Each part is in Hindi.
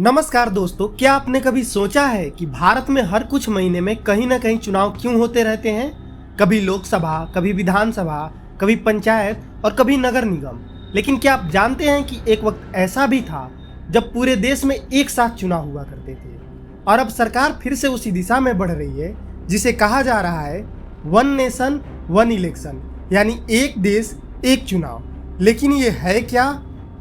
नमस्कार दोस्तों, क्या आपने कभी सोचा है कि भारत में हर कुछ महीने में कहीं ना कहीं चुनाव क्यों होते रहते हैं। कभी लोकसभा, कभी विधानसभा, कभी पंचायत और कभी नगर निगम। लेकिन क्या आप जानते हैं कि एक वक्त ऐसा भी था जब पूरे देश में एक साथ चुनाव हुआ करते थे। और अब सरकार फिर से उसी दिशा में बढ़ रही है जिसे कहा जा रहा है वन नेशन वन इलेक्शन, यानी एक देश एक चुनाव। लेकिन ये है क्या?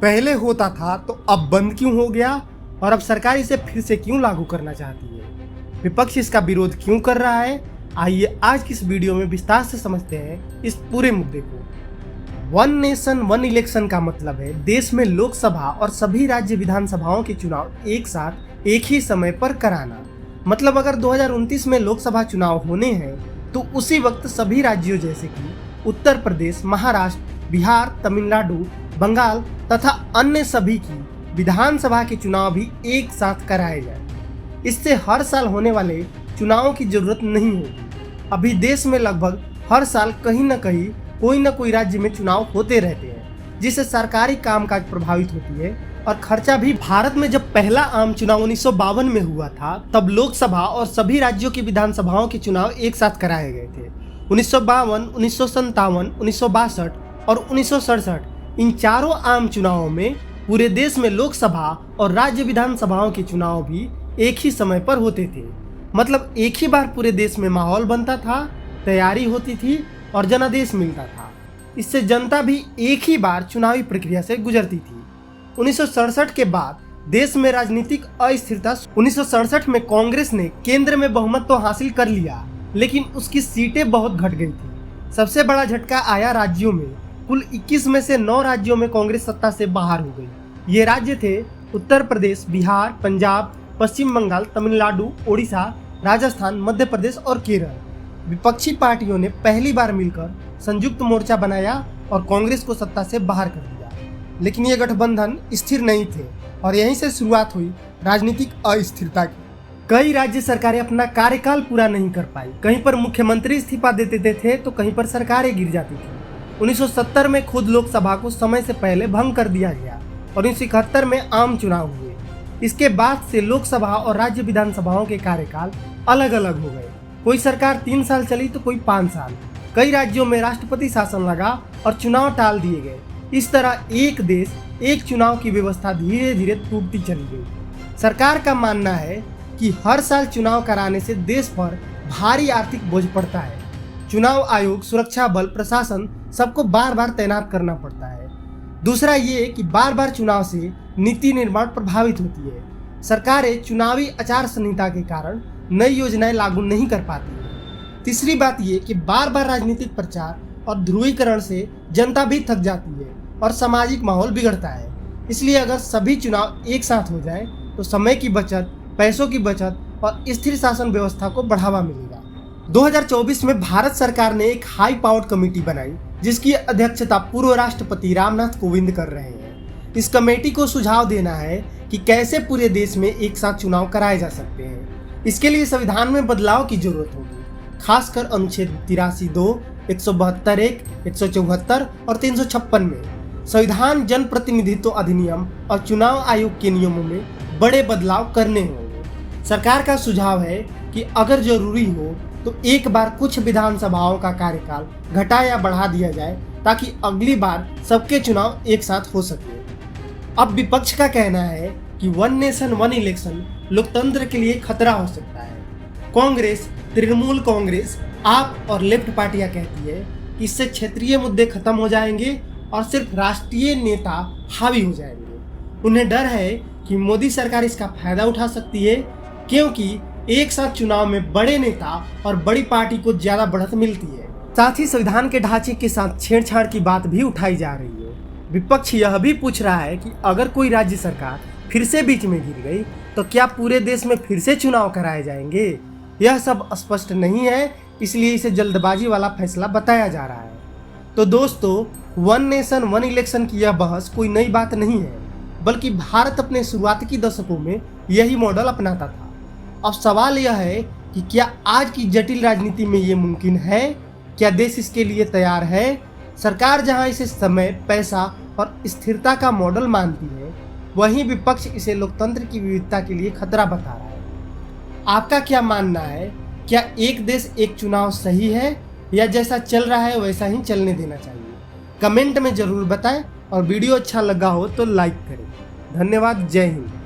पहले होता था तो अब बंद क्यों हो गया और अब सरकार इसे फिर से क्यों लागू करना चाहती है? विपक्ष इसका विरोध क्यों कर रहा है? आइए आज की इस वीडियो में विस्तार से समझते हैं इस पूरे मुद्दे को। वन नेशन वन इलेक्शन का मतलब है देश में लोकसभा और सभी राज्य विधानसभाओं के चुनाव एक साथ एक ही समय पर कराना। मतलब अगर 2029 में लोकसभा चुनाव होने हैं तो उसी वक्त सभी राज्यों जैसे कि उत्तर प्रदेश, महाराष्ट्र, बिहार, तमिलनाडु, बंगाल तथा अन्य सभी की विधानसभा के चुनाव भी एक साथ कराए जाए। इससे हर साल होने वाले चुनावों की जरूरत नहीं होगी। अभी देश में लगभग हर साल कहीं न कहीं कोई न कोई राज्य में चुनाव होते रहते हैं, जिससे सरकारी कामकाज प्रभावित होती है और खर्चा भी। भारत में जब पहला आम चुनाव 1952 में हुआ था तब लोकसभा और सभी राज्यों की विधानसभाओं के चुनाव एक साथ कराए गए थे। 1952, 1957, 1962 और 1967 इन चारों आम चुनावों में पूरे देश में लोकसभा और राज्य विधानसभाओं के चुनाव भी एक ही समय पर होते थे। मतलब एक ही बार पूरे देश में माहौल बनता था, तैयारी होती थी और जनादेश मिलता था। इससे जनता भी एक ही बार चुनावी प्रक्रिया से गुजरती थी। 1967 के बाद देश में राजनीतिक अस्थिरता। 1967 में कांग्रेस ने केंद्र में बहुमत तो हासिल कर लिया, लेकिन उसकी सीटें बहुत घट गई थी। सबसे बड़ा झटका आया राज्यों में। कुल 21 में से 9 राज्यों में कांग्रेस सत्ता से बाहर हो गई। ये राज्य थे उत्तर प्रदेश, बिहार, पंजाब, पश्चिम बंगाल, तमिलनाडु, ओडिशा, राजस्थान, मध्य प्रदेश और केरल। विपक्षी पार्टियों ने पहली बार मिलकर संयुक्त मोर्चा बनाया और कांग्रेस को सत्ता से बाहर कर दिया। लेकिन ये गठबंधन स्थिर नहीं थे और यहीं से शुरुआत हुई राजनीतिक अस्थिरता की। कई राज्य सरकारें अपना कार्यकाल पूरा नहीं कर पाई। कहीं पर मुख्यमंत्री इस्तीफा दे देते थे तो कहीं पर सरकारें गिर जाती थी। 1970 में खुद लोकसभा को समय से पहले भंग कर दिया गया और 1971 में आम चुनाव हुए। इसके बाद से लोकसभा और राज्य विधानसभाओं के कार्यकाल अलग अलग हो गए। कोई सरकार 3 साल चली तो कोई 5 साल। कई राज्यों में राष्ट्रपति शासन लगा और चुनाव टाल दिए गए। इस तरह एक देश एक चुनाव की व्यवस्था धीरे धीरे टूटती चली गई। सरकार का मानना है कि हर साल चुनाव कराने से देश पर भारी आर्थिक बोझ पड़ता है। चुनाव आयोग, सुरक्षा बल, प्रशासन सबको बार बार तैनात करना पड़ता है। दूसरा ये कि बार बार चुनाव से नीति निर्माण प्रभावित होती है। सरकारें चुनावी आचार संहिता के कारण नई योजनाएं लागू नहीं कर पाती है। तीसरी बात ये कि बार बार राजनीतिक प्रचार और ध्रुवीकरण से जनता भी थक जाती है और सामाजिक माहौल बिगड़ता है। इसलिए अगर सभी चुनाव एक साथ हो जाए तो समय की बचत, पैसों की बचत और स्थिर शासन व्यवस्था को बढ़ावा मिलेगा। 2024 में भारत सरकार ने एक हाई पावर्ड कमेटी बनाई जिसकी अध्यक्षता पूर्व राष्ट्रपति रामनाथ कोविंद कर रहे हैं। इस कमेटी को सुझाव देना है कि कैसे पूरे देश में एक साथ चुनाव कराए जा सकते हैं। इसके लिए संविधान में बदलाव की जरूरत होगी, खासकर अनुच्छेद 83(2), 172(1), 174 और 356 में। संविधान, जन प्रतिनिधित्व अधिनियम और चुनाव आयोग के नियमों में बड़े बदलाव करने होंगे। सरकार का सुझाव है कि अगर जरूरी हो तो एक बार कुछ विधानसभाओं का कार्यकाल घटा या बढ़ा दिया जाए ताकि अगली बार सबके चुनाव एक साथ हो सके। अब विपक्ष का कहना है कि वन नेशन वन इलेक्शन लोकतंत्र के लिए खतरा हो सकता है। कांग्रेस, तृणमूल कांग्रेस, आप और लेफ्ट पार्टियां कहती है कि इससे क्षेत्रीय मुद्दे खत्म हो जाएंगे और सिर्फ राष्ट्रीय नेता हावी हो जाएंगे। उन्हें डर है कि मोदी सरकार इसका फायदा उठा सकती है, क्योंकि एक साथ चुनाव में बड़े नेता और बड़ी पार्टी को ज्यादा बढ़त मिलती है। साथ ही संविधान के ढांचे के साथ छेड़छाड़ की बात भी उठाई जा रही है। विपक्ष यह भी पूछ रहा है कि अगर कोई राज्य सरकार फिर से बीच में गिर गई तो क्या पूरे देश में फिर से चुनाव कराए जाएंगे? यह सब स्पष्ट नहीं है, इसलिए इसे जल्दबाजी वाला फैसला बताया जा रहा है। तो दोस्तों, वन नेशन वन इलेक्शन की यह बहस कोई नई बात नहीं है, बल्कि भारत अपने शुरुआती दशकों में यही मॉडल अपनाता था। अब सवाल यह है कि क्या आज की जटिल राजनीति में ये मुमकिन है? क्या देश इसके लिए तैयार है? सरकार जहां इसे समय, पैसा और स्थिरता का मॉडल मानती है, वहीं विपक्ष इसे लोकतंत्र की विविधता के लिए खतरा बता रहा है। आपका क्या मानना है? क्या एक देश एक चुनाव सही है या जैसा चल रहा है वैसा ही चलने देना चाहिए? कमेंट में जरूर बताएं और वीडियो अच्छा लगा हो तो लाइक करें। धन्यवाद। जय हिंद।